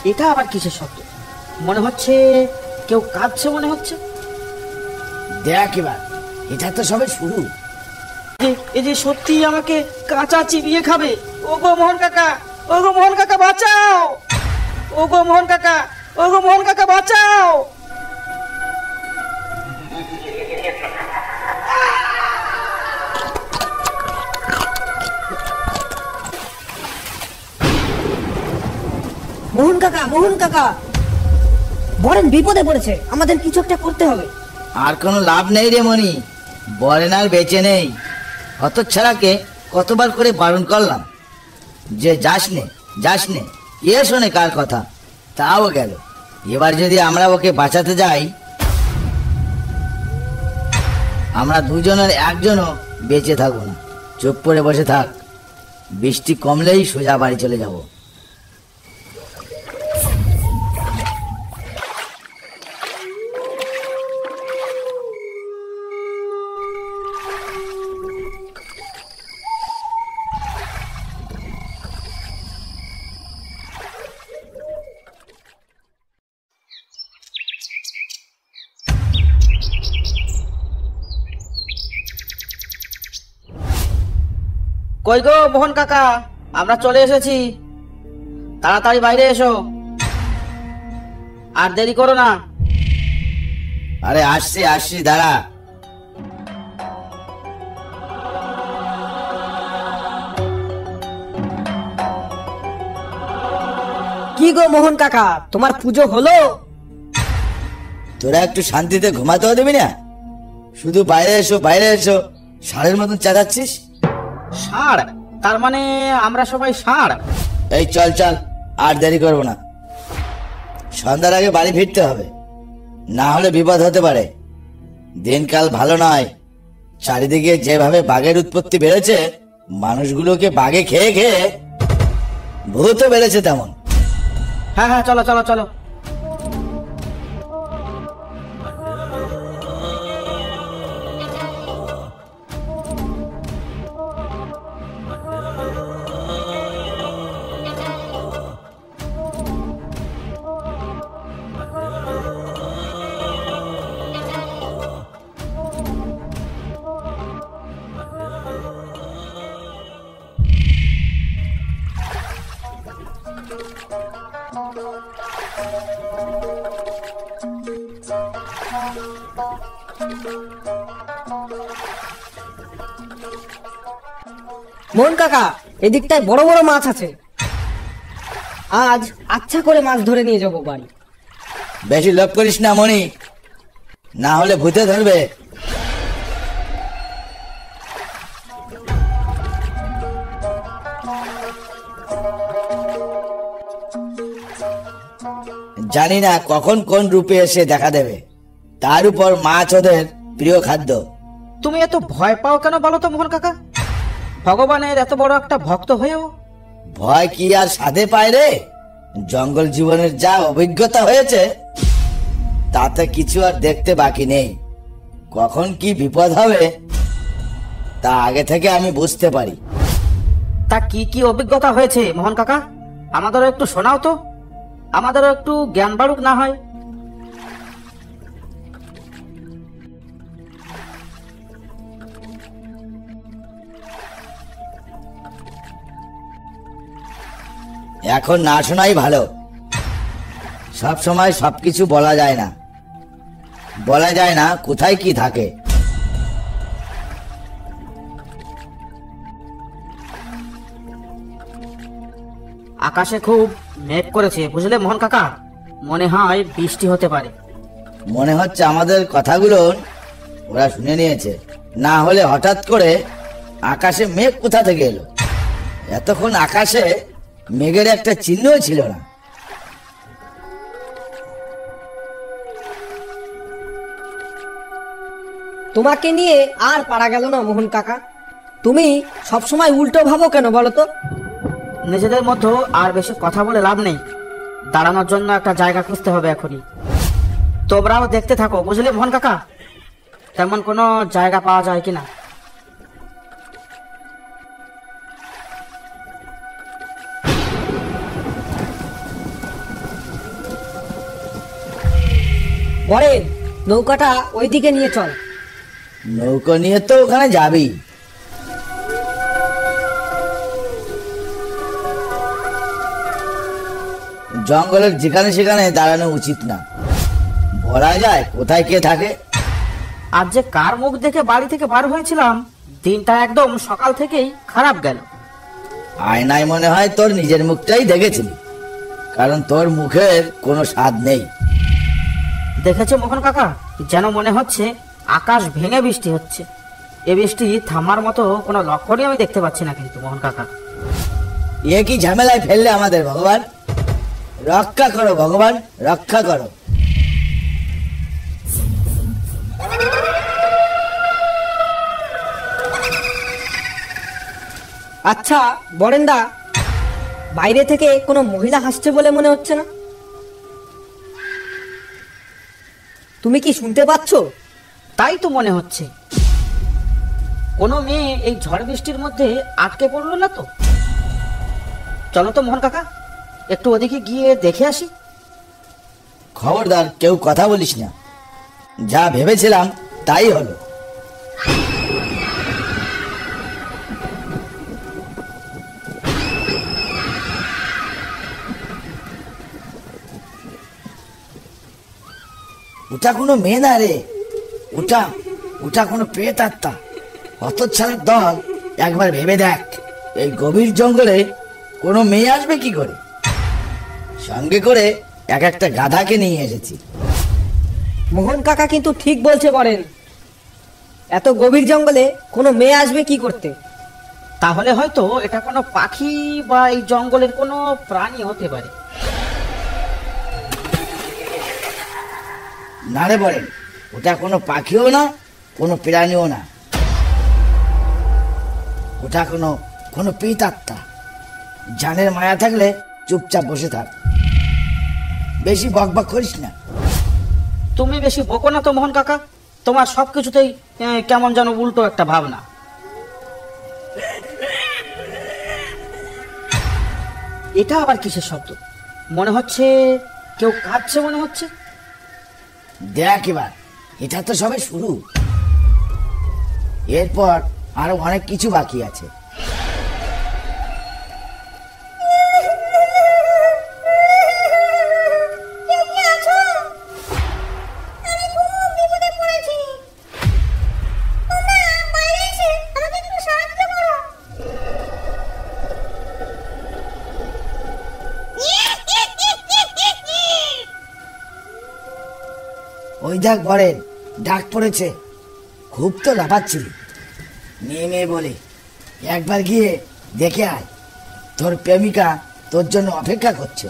এটা আবার কিসের শব্দ? মনে হচ্ছে কেউ কাঁদছে মনে হচ্ছে। দেখ এবার, এটা তো সবে শুরু। এই যে সত্যি আমাকে কাঁচা চিবিয়ে খাবে। ওগো মোহন কাকা, ওগো মোহন কাকা বাঁচাও, ওগো মোহন কাকা, ওগো মোহন কাকা বাঁচাও। মোহন কাকা, মোহন কাকা, বরেন বিপদে পড়েছে, আমাদের কিছু একটা করতে হবে। আর কোনো লাভ নেই রে মনি, বরেন আর বেঁচে নেই। হতচ্ছাড়াকে কতবার করে বারণ করলাম যে যাস নে, এ শোনে কার কথা, তাও গেল। এবার যদি আমরা ওকে বাঁচাতে যাই, আমরা দুজনের একজনও বেঁচে থাকবো না। চুপ করে বসে থাক, বৃষ্টি কমলেই সোজা বাড়ি চলে যাব। কই গো মোহন কাকা, আমরা চলে এসেছি, তাড়াতাড়ি বাইরে এসো, আর দেরি করো না। আরে আসছি, দাঁড়া। কি গো মোহন কাকা, তোমার পুজো হলো? তোরা একটু শান্তিতে ঘুমাতেও দেবি না? শুধু বাইরে এসো, ষাঁড়ের মতন চেঁচাচ্ছিস। ষাঁড়? তার মানে আমরা সবাই ষাঁড়? এই চল, আর দেরি করবো না, সন্ধ্যার আগে বাড়ি ফিরতে হবে, না হলে বিপদ হতে পারে। দিনকাল ভালো নয়, চারিদিকে যেভাবে বাঘের উৎপত্তি বেড়েছে, মানুষগুলোকে বাঘে খেয়ে খেয়ে ভূতও বেড়েছে তেমন। হ্যাঁ, চলো চলো চলো। মোহন কাকা, এদিকটায় বড় বড় মাছ আছে, আজ আচ্ছা করে মাছ ধরে নিয়ে যাবো বাড়ি। বেশি লোভ করিস না মনি, না হলে ভূতে ধরবে। জানি না কখন কোন রূপে এসে দেখা দেবে, তার উপর মাছ ওদের প্রিয় খাদ্য। তুমি এত ভয় পাও কেন বলো তো মোহন কাকা? ভগবানের এত বড় একটা ভক্ত হয়েও ভয় কি আর সাধে পায় রে? জঙ্গল জীবনের যা অভিজ্ঞতা হয়েছে, তাতে কিছু আর দেখতে বাকি নেই। কখন কি বিপদ হবে তা আগে থেকে আমি বুঝতে পারি। তা কি কি অভিজ্ঞতা হয়েছে মোহন কাকা? আমাদেরও একটু শোনাও তো, আমাদেরও একটু জ্ঞান বাড়ুক না হয়। এখন না শোনাই ভালো। সব সময় সবকিছু বলা যায় না কোথায় কি থাকে। আকাশে খুব মেঘ করেছে বুঝলে মোহন কাকা, মনে হয় বৃষ্টি হতে পারে। মনে হচ্ছে আমাদের কথাগুলো ওরা শুনে নিয়েছে, না হলে হঠাৎ করে আকাশে মেঘ কোথা থেকে এলো? এতক্ষণ আকাশে মেঘের একটা চিহ্নও ছিল না। তোমাকে নিয়ে আর পারা গেল না মোহন কাকা, তুমি সবসময় উল্টো ভাবো কেন বলো তো? নিজেদের মধ্যে আর বেশি কথা বলে লাভ নেই, দাঁড়ানোর জন্য একটা জায়গা খুঁজতে হবে এখনই। তোমরাও দেখতে থাকো বুঝলে মোহন কাকা, তেমন কোনো জায়গা পাওয়া যায় কিনা। বরেন, নৌকাটা ওইদিকে নিয়ে চল। নৌকো নিয়ে তো ওখানে যাবি। জঙ্গলের যেখানে সেখানে দাঁড়ানো উচিত না, বলা যায় কোথায় কে থাকে। আর যে কার মুখ দেখে বাড়ি থেকে বার হয়েছিলাম, দিনটা একদম সকাল থেকেই খারাপ গেল। আয়নায় মনে হয় তোর নিজের মুখটাই দেখেছিলি, কারণ তোর মুখের কোনো স্বাদ নেই। দেখেছো মোহন কাকা, যেন মনে হচ্ছে আকাশ ভেঙে বৃষ্টি হচ্ছে। এ বৃষ্টি থামার মতো কোনো লক্ষণই আমি দেখতে পাচ্ছি না কিন্তু মোহন কাকা। এ কি ঝামেলায় ফেললে আমাদের ভগবান! রক্ষা করো ভগবান, রক্ষা করো। আচ্ছা বরেন্দা, বাইরে থেকে কোনো মহিলা হাসছে বলে মনে হচ্ছে না? তুমি কি শুনতে পাচ্ছো? তাই তো মনে হচ্ছে। কোনো মেয়ে এই ঝড় বৃষ্টির মধ্যে আটকে পড়লো না তো? চলো তো মোহন কাকা, একটু ওদিকে গিয়ে দেখে আসি। খবরদার কেউ কথা বলিস না, যা ভেবেছিলাম তাই হলো। ওটা কোনো মেয়ে না রে, ওটা ওটা কোনো প্রেত আত্মা। হতচ্ছাড়ার দল, একবার ভেবে দেখ, এই গভীর জঙ্গলে কোনো মেয়ে আসবে কি করে? সঙ্গে করে একটা গাধাকে নিয়ে এসেছি। মোহন কাকা কিন্তু ঠিক বলছে বরেন, এত গভীর জঙ্গলে কোনো মেয়ে আসবে কি করতে? তাহলে হয়তো এটা কোনো পাখি বা এই জঙ্গলের কোনো প্রাণী হতে পারে। না রে বলেন, ওটা কোনো পাখিও না, কোনো প্রাণীও না, ওটা কোনো কোনো প্রেতাত্মা। জানের মায়া থাকলে চুপচাপ বসে থাক, বেশি বকবক করিস না। তুমি বেশি বকো না তো মোহন কাকা, তোমার সবকিছুতেই কেমন যেন উল্টো একটা ভাবনা। এটা আবার কিসের শব্দ? মনে হচ্ছে কেউ কাঁদছে মনে হচ্ছে। দেখ এবার, এটা তো সবে শুরু, এরপর আরো অনেক কিছু বাকি আছে। ওই দেখ বরেন, ডাক পড়েছে। খুব তো লাফাচ্ছিলি, মেয়ে বলে একবার গিয়ে দেখে আয়, তোর প্রেমিকা তোর জন্য অপেক্ষা করছে।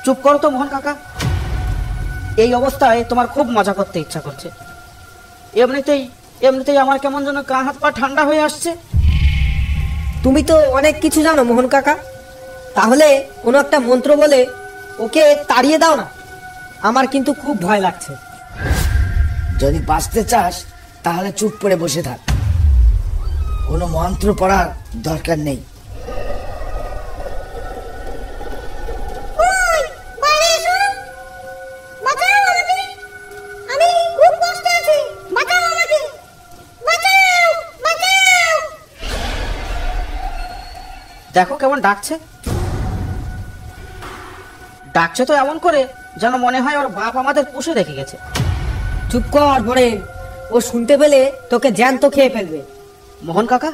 চুপ করো তো মোহন কাকা, এই অবস্থায় তোমার খুব মজা করতে ইচ্ছা করছে। এমনিতেই এমনিতেই আমার কেমন যেন গা হাত পা ঠান্ডা হয়ে আসছে। তুমি তো অনেক কিছু জানো মোহন কাকা, তাহলে কোনো একটা মন্ত্র বলে ওকে তাড়িয়ে দাও না, আমার কিন্তু খুব ভয় লাগছে। যদি বাঁচতে চাস তাহলে চুপ করে বসে থাক, কোনো মন্ত্র পড়ার দরকার নেই। দেখো কেমন ডাকছে, ডাকছে তো এমন করে যেন মনে হয় ওর বাপ আমাদের পুষে রেখে গেছে। চুপ কর বরেন, ও শুনতে পেলে তোকে জ্যান্ত খেয়ে ফেলবে। মোহন কাকা,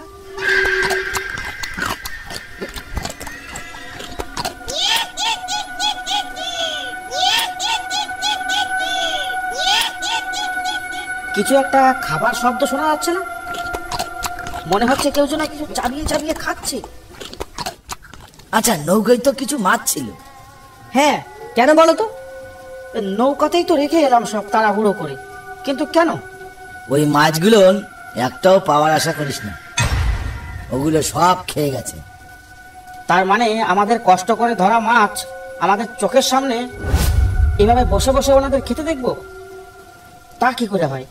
কিছু একটা খাবার শব্দ শোনা যাচ্ছে না? মনে হচ্ছে কেউ যেন কিছু চাবিয়ে চাবিয়ে খাচ্ছে। আচ্ছা, নৌকায় তো কিছু মাছ ছিল। হ্যাঁ, কেন বলো তো? নৌকাতেই তো রেখে এলাম সব তাড়াহুড়ো করে, কিন্তু কেন? ওই মাছগুলো একটাও পাওয়ার আশা করিস না, ওগুলো সব খেয়ে গেছে। তার মানে আমাদের কষ্ট করে ধরা মাছ আমাদের চোখের সামনে এভাবে বসে বসে ওনাদের খেতে দেখবো? তা কি করে হয়?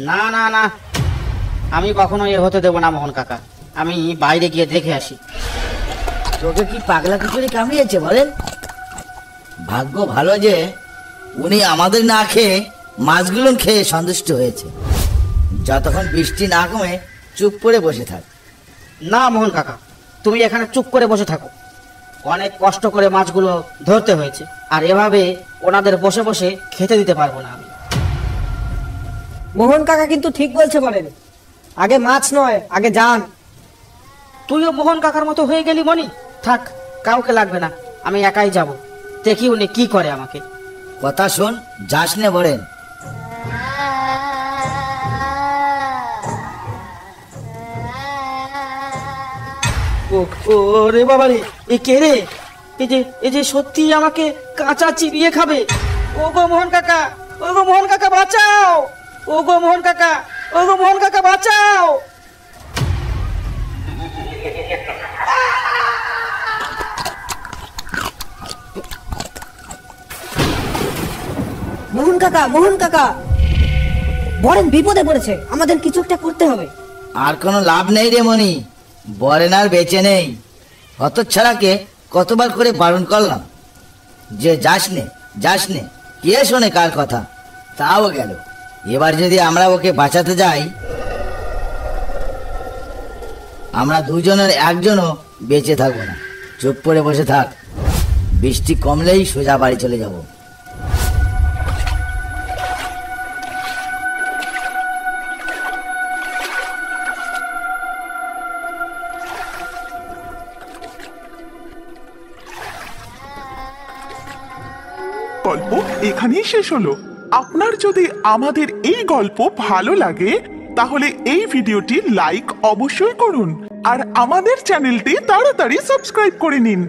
না না না, আমি কখনো এ হতে দেবো না মোহন কাকা, আমি বাইরে গিয়ে দেখে আসি। তোকে কি পাগলা কুকুরে কামড়িয়েছে বলেন? ভাগ্য ভালো যে উনি আমাদের না খেয়ে মাছগুলো খেয়ে সন্তুষ্ট হয়েছে। যতক্ষণ বৃষ্টি না কমে চুপ করে বসে থাক। না মোহন কাকা, তুমি এখানে চুপ করে বসে থাকো। অনেক কষ্ট করে মাছগুলো ধরতে হয়েছে, আর এভাবে ওনাদের বসে বসে খেতে দিতে পারবো না আমি। মোহন কাকা কিন্তু ঠিক বলছে বলেন, আগে মাছ নয়, আগে যান। তুইও মোহন কাকার মতো হয়ে গেলি মনি। থাক, কাউকে লাগবে না, আমি একাই যাব। দেখি উনি কি করে আমাকে। কথা শোন, যাস নে বলেন। ও ও রে বাবা রে, এ কে রে? এই যে সত্যি আমাকে কাঁচা চিবিয়ে খাবে। ও গো মোহন কাকা, ও গো মোহন কাকা বাঁচাও! ও গো মোহন কাকা, ও গো মোহন কাকা বাঁচাও! মোহন কাকা, মোহন কাকা, বরেন বিপদে পড়েছে, আমাদের কিছু একটা করতে হবে। আর কোনো লাভ নেই রে মনি, বরেন আর বেঁচে নেই। হতচ্ছাড়াকে কতবার করে বারণ করলাম যে যাস নে, কে শোনে কার কথা? তাও গেল। এবার যদি আমরা ওকে বাঁচাতে যাই, আমরা দুজনের একজনও বেঁচে থাকবো না। চুপ করে বসে থাক, বৃষ্টি কমলেই সোজা বাড়ি চলে যাব। গল্প এখানেই শেষ হলো। আপনার যদি আমাদের এই গল্প ভালো লাগে তাহলে এই ভিডিওটি লাইক অবশ্যই করুন আর আমাদের চ্যানেলটি তাড়াতাড়ি সাবস্ক্রাইব করে নিন।